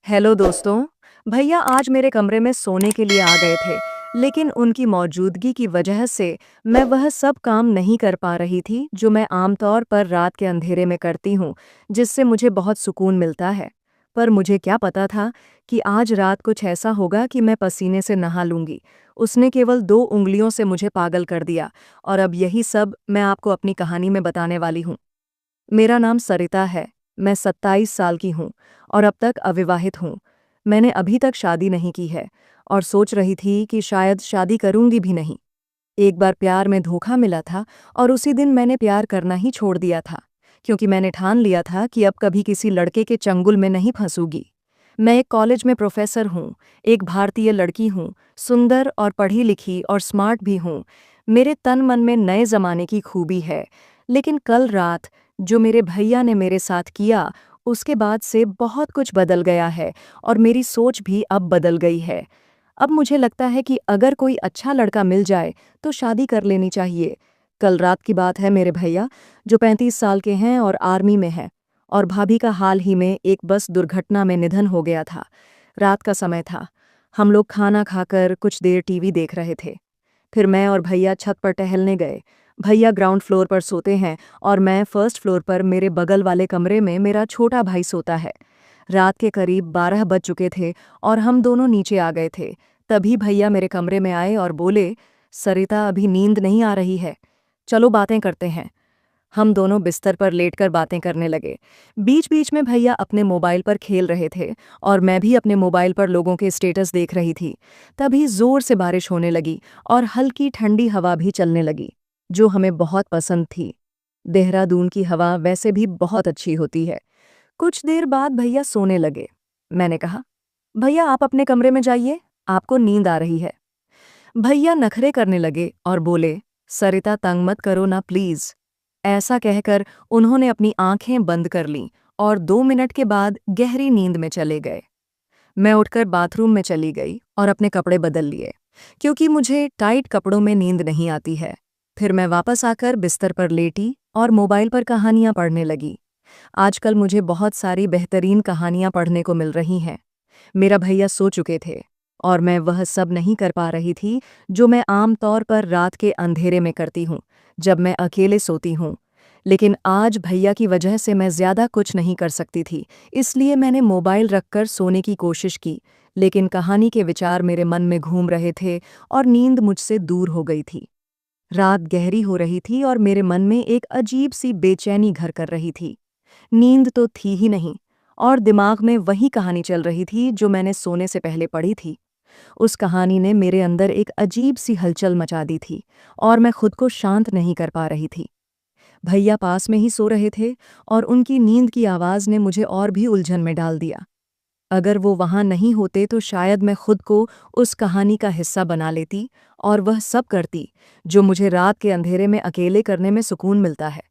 Hello दोस्तों। भैया आज मेरे कमरे में सोने के लिए आ गए थे, लेकिन उनकी मौजूदगी की वजह से मैं वह सब काम नहीं कर पा रही थी जो मैं आमतौर पर रात के अंधेरे में करती हूँ, जिससे मुझे बहुत सुकून मिलता है। पर मुझे क्या पता था कि आज रात कुछ ऐसा होगा कि मैं पसीने से नहा लूंगी। उसने केवल 2 उंगलियों से मुझे पागल कर दिया, और अब यही सब मैं आपको अपनी कहानी में बताने वाली हूँ। मेरा नाम सरिता है। मैं 27 साल की हूँ और अब तक अविवाहित हूँ। मैंने अभी तक शादी नहीं की है और सोच रही थी कि शायद शादी करूंगी भी नहीं। एक बार प्यार में धोखा मिला था और उसी दिन मैंने प्यार करना ही छोड़ दिया था, क्योंकि मैंने ठान लिया था कि अब कभी किसी लड़के के चंगुल में नहीं फंसूगी। मैं एक कॉलेज में प्रोफेसर हूँ, एक भारतीय लड़की हूँ, सुंदर और पढ़ी लिखी और स्मार्ट भी हूँ। मेरे तन मन में नए जमाने की खूबी है। लेकिन कल रात जो मेरे भैया ने मेरे साथ किया, उसके बाद से बहुत कुछ बदल गया है और मेरी सोच भी अब बदल गई है। अब मुझे लगता है कि अगर कोई अच्छा लड़का मिल जाए तो शादी कर लेनी चाहिए। कल रात की बात है। मेरे भैया, जो 35 साल के हैं और आर्मी में हैं, और भाभी का हाल ही में एक बस दुर्घटना में निधन हो गया था। रात का समय था। हम लोग खाना खाकर कुछ देर टीवी देख रहे थे। फिर मैं और भैया छत पर टहलने गए। भैया ग्राउंड फ्लोर पर सोते हैं और मैं फर्स्ट फ्लोर पर मेरे बगल वाले कमरे में मेरा छोटा भाई सोता है। रात के करीब 12 बज चुके थे और हम दोनों नीचे आ गए थे। तभी भैया मेरे कमरे में आए और बोले, सरिता अभी नींद नहीं आ रही है, चलो बातें करते हैं। हम दोनों बिस्तर पर लेटकर बातें करने लगे। बीच बीच में भैया अपने मोबाइल पर खेल रहे थे और मैं भी अपने मोबाइल पर लोगों के स्टेटस देख रही थी। तभी जोर से बारिश होने लगी और हल्की ठंडी हवा भी चलने लगी, जो हमें बहुत पसंद थी। देहरादून की हवा वैसे भी बहुत अच्छी होती है। कुछ देर बाद भैया सोने लगे। मैंने कहा, भैया आप अपने कमरे में जाइए, आपको नींद आ रही है। भैया नखरे करने लगे और बोले, सरिता तंग मत करो ना प्लीज। ऐसा कहकर उन्होंने अपनी आंखें बंद कर लीं और 2 मिनट के बाद गहरी नींद में चले गए। मैं उठकर बाथरूम में चली गई और अपने कपड़े बदल लिए, क्योंकि मुझे टाइट कपड़ों में नींद नहीं आती है। फिर मैं वापस आकर बिस्तर पर लेटी और मोबाइल पर कहानियां पढ़ने लगी। आजकल मुझे बहुत सारी बेहतरीन कहानियां पढ़ने को मिल रही हैं। मेरा भैया सो चुके थे और मैं वह सब नहीं कर पा रही थी जो मैं आम तौर पर रात के अंधेरे में करती हूँ, जब मैं अकेले सोती हूँ। लेकिन आज भैया की वजह से मैं ज़्यादा कुछ नहीं कर सकती थी, इसलिए मैंने मोबाइल रखकर सोने की कोशिश की। लेकिन कहानी के विचार मेरे मन में घूम रहे थे और नींद मुझसे दूर हो गई थी। रात गहरी हो रही थी और मेरे मन में एक अजीब सी बेचैनी घर कर रही थी। नींद तो थी ही नहीं, और दिमाग में वही कहानी चल रही थी जो मैंने सोने से पहले पढ़ी थी। उस कहानी ने मेरे अंदर एक अजीब सी हलचल मचा दी थी और मैं खुद को शांत नहीं कर पा रही थी। भैया पास में ही सो रहे थे और उनकी नींद की आवाज़ ने मुझे और भी उलझन में डाल दिया। अगर वो वहाँ नहीं होते तो शायद मैं खुद को उस कहानी का हिस्सा बना लेती और वह सब करती जो मुझे रात के अंधेरे में अकेले करने में सुकून मिलता है।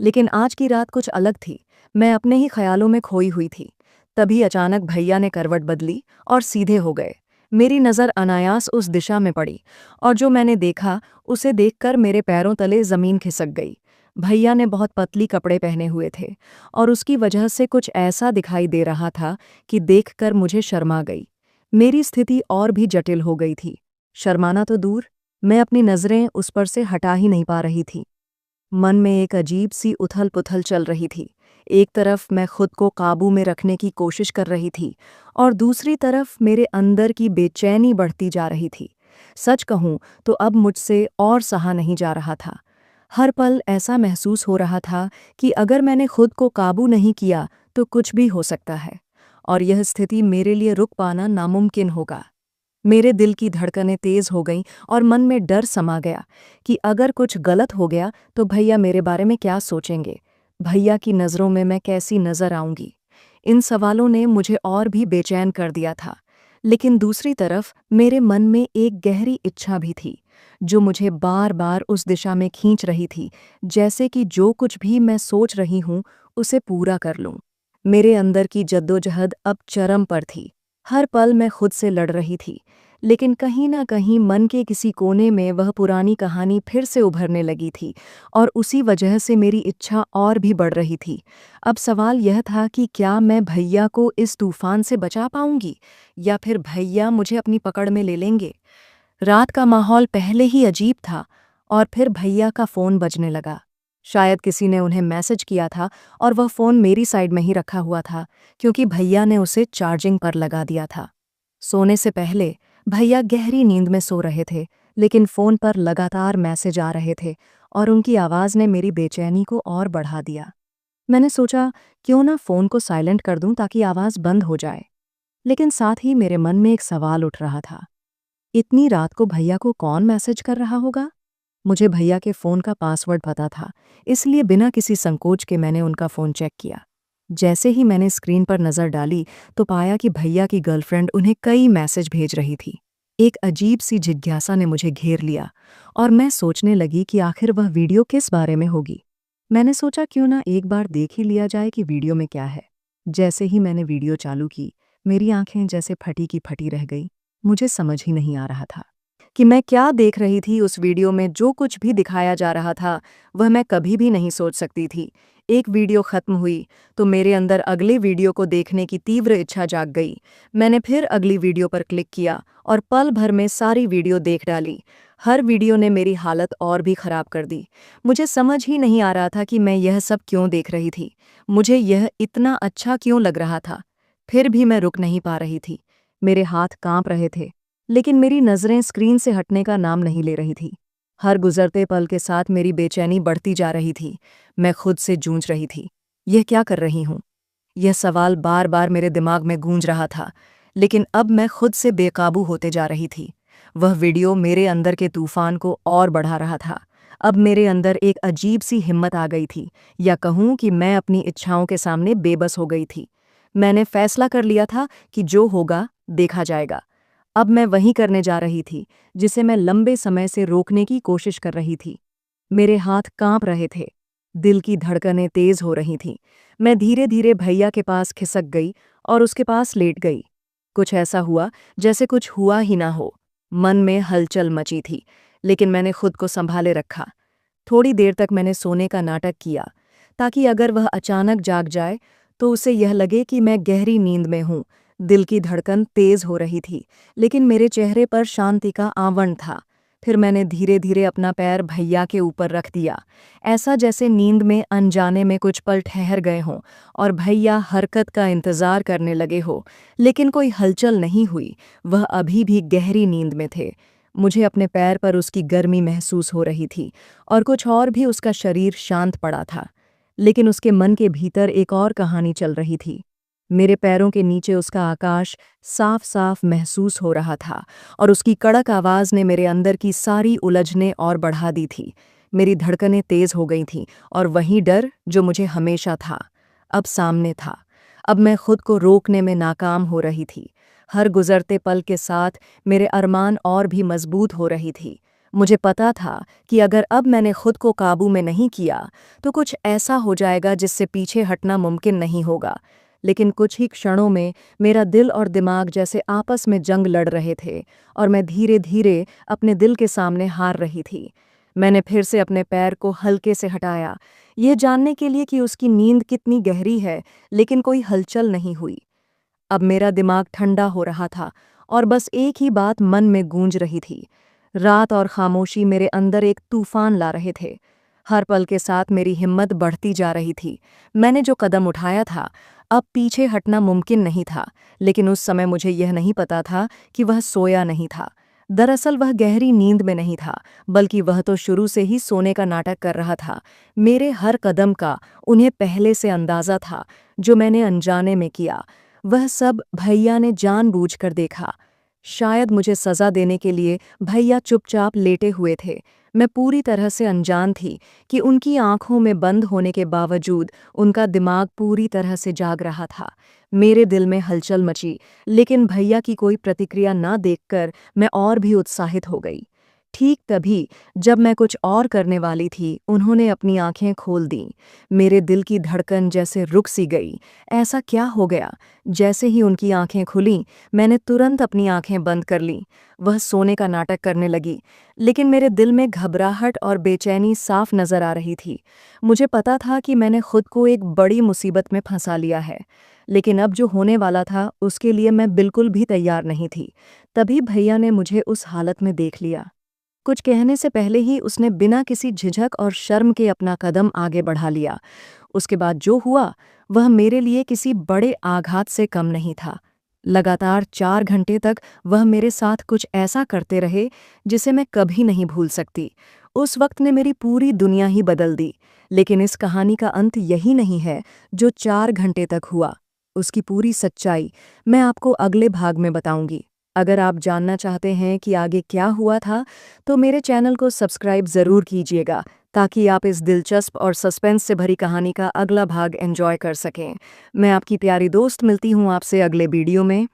लेकिन आज की रात कुछ अलग थी। मैं अपने ही ख्यालों में खोई हुई थी। तभी अचानक भैया ने करवट बदली और सीधे हो गए। मेरी नज़र अनायास उस दिशा में पड़ी और जो मैंने देखा उसे देखकर मेरे पैरों तले ज़मीन खिसक गई। भैया ने बहुत पतली कपड़े पहने हुए थे और उसकी वजह से कुछ ऐसा दिखाई दे रहा था कि देखकर मुझे शर्मा गई। मेरी स्थिति और भी जटिल हो गई थी। शर्माना तो दूर, मैं अपनी नज़रें उस पर से हटा ही नहीं पा रही थी। मन में एक अजीब सी उथल-पुथल चल रही थी। एक तरफ मैं खुद को काबू में रखने की कोशिश कर रही थी और दूसरी तरफ मेरे अंदर की बेचैनी बढ़ती जा रही थी। सच कहूँ तो अब मुझसे और सहा नहीं जा रहा था। हर पल ऐसा महसूस हो रहा था कि अगर मैंने खुद को काबू नहीं किया तो कुछ भी हो सकता है, और यह स्थिति मेरे लिए रुक पाना नामुमकिन होगा। मेरे दिल की धड़कनें तेज हो गईं और मन में डर समा गया कि अगर कुछ गलत हो गया तो भैया मेरे बारे में क्या सोचेंगे, भैया की नज़रों में मैं कैसी नज़र आऊंगी। इन सवालों ने मुझे और भी बेचैन कर दिया था। लेकिन दूसरी तरफ मेरे मन में एक गहरी इच्छा भी थी जो मुझे बार बार उस दिशा में खींच रही थी, जैसे कि जो कुछ भी मैं सोच रही हूँ उसे पूरा कर लूं। मेरे अंदर की जद्दोजहद अब चरम पर थी। हर पल मैं खुद से लड़ रही थी। लेकिन कहीं न कहीं मन के किसी कोने में वह पुरानी कहानी फिर से उभरने लगी थी और उसी वजह से मेरी इच्छा और भी बढ़ रही थी। अब सवाल यह था कि क्या मैं भैया को इस तूफान से बचा पाऊंगी या फिर भैया मुझे अपनी पकड़ में ले लेंगे। रात का माहौल पहले ही अजीब था और फिर भैया का फ़ोन बजने लगा। शायद किसी ने उन्हें मैसेज किया था और वह फ़ोन मेरी साइड में ही रखा हुआ था क्योंकि भैया ने उसे चार्जिंग पर लगा दिया था। सोने से पहले भैया गहरी नींद में सो रहे थे, लेकिन फ़ोन पर लगातार मैसेज आ रहे थे और उनकी आवाज़ ने मेरी बेचैनी को और बढ़ा दिया। मैंने सोचा क्यों ना फ़ोन को साइलेंट कर दूं ताकि आवाज़ बंद हो जाए, लेकिन साथ ही मेरे मन में एक सवाल उठ रहा था। इतनी रात को भैया को कौन मैसेज कर रहा होगा? मुझे भैया के फ़ोन का पासवर्ड पता था, इसलिए बिना किसी संकोच के मैंने उनका फ़ोन चेक किया। जैसे ही मैंने स्क्रीन पर नज़र डाली तो पाया कि भैया की गर्लफ्रेंड उन्हें कई मैसेज भेज रही थी। एक अजीब सी जिज्ञासा ने मुझे घेर लिया और मैं सोचने लगी कि आखिर वह वीडियो किस बारे में होगी। मैंने सोचा क्यों ना एक बार देख ही लिया जाए कि वीडियो में क्या है। जैसे ही मैंने वीडियो चालू की, मेरी आंखें जैसे फटी की फटी रह गई। मुझे समझ ही नहीं आ रहा था कि मैं क्या देख रही थी। उस वीडियो में जो कुछ भी दिखाया जा रहा था वह मैं कभी भी नहीं सोच सकती थी। एक वीडियो खत्म हुई तो मेरे अंदर अगले वीडियो को देखने की तीव्र इच्छा जाग गई। मैंने फिर अगली वीडियो पर क्लिक किया और पल भर में सारी वीडियो देख डाली। हर वीडियो ने मेरी हालत और भी खराब कर दी। मुझे समझ ही नहीं आ रहा था कि मैं यह सब क्यों देख रही थी। मुझे यह इतना अच्छा क्यों लग रहा था। फिर भी मैं रुक नहीं पा रही थी। मेरे हाथ कांप रहे थे, लेकिन मेरी नज़रें स्क्रीन से हटने का नाम नहीं ले रही थी। हर गुजरते पल के साथ मेरी बेचैनी बढ़ती जा रही थी। मैं खुद से जूझ रही थी। यह क्या कर रही हूँ? यह सवाल बार बार मेरे दिमाग में गूंज रहा था, लेकिन अब मैं खुद से बेकाबू होते जा रही थी। वह वीडियो मेरे अंदर के तूफान को और बढ़ा रहा था। अब मेरे अंदर एक अजीब सी हिम्मत आ गई थी, या कहूँ कि मैं अपनी इच्छाओं के सामने बेबस हो गई थी। मैंने फैसला कर लिया था कि जो होगा देखा जाएगा। अब मैं वही करने जा रही थी जिसे मैं लंबे समय से रोकने की कोशिश कर रही थी। मेरे हाथ कांप रहे थे, दिल की धड़कनें तेज हो रही थीं। मैं धीरे धीरे भैया के पास खिसक गई और उसके पास लेट गई। कुछ ऐसा हुआ जैसे कुछ हुआ ही ना हो। मन में हलचल मची थी, लेकिन मैंने खुद को संभाले रखा। थोड़ी देर तक मैंने सोने का नाटक किया, ताकि अगर वह अचानक जाग जाए तो उसे यह लगे कि मैं गहरी नींद में हूँ। दिल की धड़कन तेज हो रही थी, लेकिन मेरे चेहरे पर शांति का आवरण था। फिर मैंने धीरे धीरे अपना पैर भैया के ऊपर रख दिया, ऐसा जैसे नींद में अनजाने में कुछ पल ठहर गए हों और भैया हरकत का इंतजार करने लगे हो। लेकिन कोई हलचल नहीं हुई, वह अभी भी गहरी नींद में थे। मुझे अपने पैर पर उसकी गर्मी महसूस हो रही थी और कुछ और भी उसका शरीर शांत पड़ा था। लेकिन उसके मन के भीतर एक और कहानी चल रही थी। मेरे पैरों के नीचे उसका आकाश साफ साफ महसूस हो रहा था और उसकी कड़क आवाज़ ने मेरे अंदर की सारी उलझनें और बढ़ा दी थी। मेरी धड़कनें तेज हो गई थीं और वही डर जो मुझे हमेशा था, अब सामने था। अब मैं खुद को रोकने में नाकाम हो रही थी। हर गुजरते पल के साथ मेरे अरमान और भी मजबूत हो रही थी। मुझे पता था कि अगर अब मैंने खुद को काबू में नहीं किया तो कुछ ऐसा हो जाएगा जिससे पीछे हटना मुमकिन नहीं होगा। लेकिन कुछ ही क्षणों में मेरा दिल और दिमाग जैसे आपस में जंग लड़ रहे थे और मैं धीरे धीरे अपने दिल के सामने हार रही थी। मैंने फिर से अपने पैर को हल्के से हटाया, ये जानने के लिए कि उसकी नींद कितनी गहरी है, लेकिन कोई हलचल नहीं हुई। अब मेरा दिमाग ठंडा हो रहा था और बस एक ही बात मन में गूंज रही थी। रात और खामोशी मेरे अंदर एक तूफान ला रहे थे। हर पल के साथ मेरी हिम्मत बढ़ती जा रही थी। मैंने जो कदम उठाया था, अब पीछे हटना मुमकिन नहीं था, लेकिन उस समय मुझे यह नहीं पता था कि वह सोया नहीं था। दरअसल वह गहरी नींद में नहीं था, बल्कि वह तो शुरू से ही सोने का नाटक कर रहा था। मेरे हर कदम का उन्हें पहले से अंदाज़ा था, जो मैंने अनजाने में किया। वह सब भैया ने जानबूझकर देखा। शायद मुझे सज़ा देने के लिए भैया चुपचाप लेटे हुए थे। मैं पूरी तरह से अनजान थी कि उनकी आंखों में बंद होने के बावजूद उनका दिमाग पूरी तरह से जाग रहा था। मेरे दिल में हलचल मची, लेकिन भैया की कोई प्रतिक्रिया न देखकर मैं और भी उत्साहित हो गई। ठीक तभी जब मैं कुछ और करने वाली थी, उन्होंने अपनी आंखें खोल दीं। मेरे दिल की धड़कन जैसे रुक सी गई। ऐसा क्या हो गया? जैसे ही उनकी आंखें खुलीं, मैंने तुरंत अपनी आंखें बंद कर लीं। वह सोने का नाटक करने लगी, लेकिन मेरे दिल में घबराहट और बेचैनी साफ नजर आ रही थी। मुझे पता था कि मैंने खुद को एक बड़ी मुसीबत में फंसा लिया है, लेकिन अब जो होने वाला था, उसके लिए मैं बिल्कुल भी तैयार नहीं थी। तभी भैया ने मुझे उस हालत में देख लिया। कुछ कहने से पहले ही उसने बिना किसी झिझक और शर्म के अपना कदम आगे बढ़ा लिया। उसके बाद जो हुआ, वह मेरे लिए किसी बड़े आघात से कम नहीं था। लगातार 4 घंटे तक वह मेरे साथ कुछ ऐसा करते रहे जिसे मैं कभी नहीं भूल सकती। उस वक्त ने मेरी पूरी दुनिया ही बदल दी। लेकिन इस कहानी का अंत यही नहीं है जो 4 घंटे तक हुआ। उसकी पूरी सच्चाई मैं आपको अगले भाग में बताऊंगी। अगर आप जानना चाहते हैं कि आगे क्या हुआ था, तो मेरे चैनल को सब्सक्राइब ज़रूर कीजिएगा, ताकि आप इस दिलचस्प और सस्पेंस से भरी कहानी का अगला भाग एंजॉय कर सकें। मैं आपकी प्यारी दोस्त मिलती हूँ आपसे अगले वीडियो में।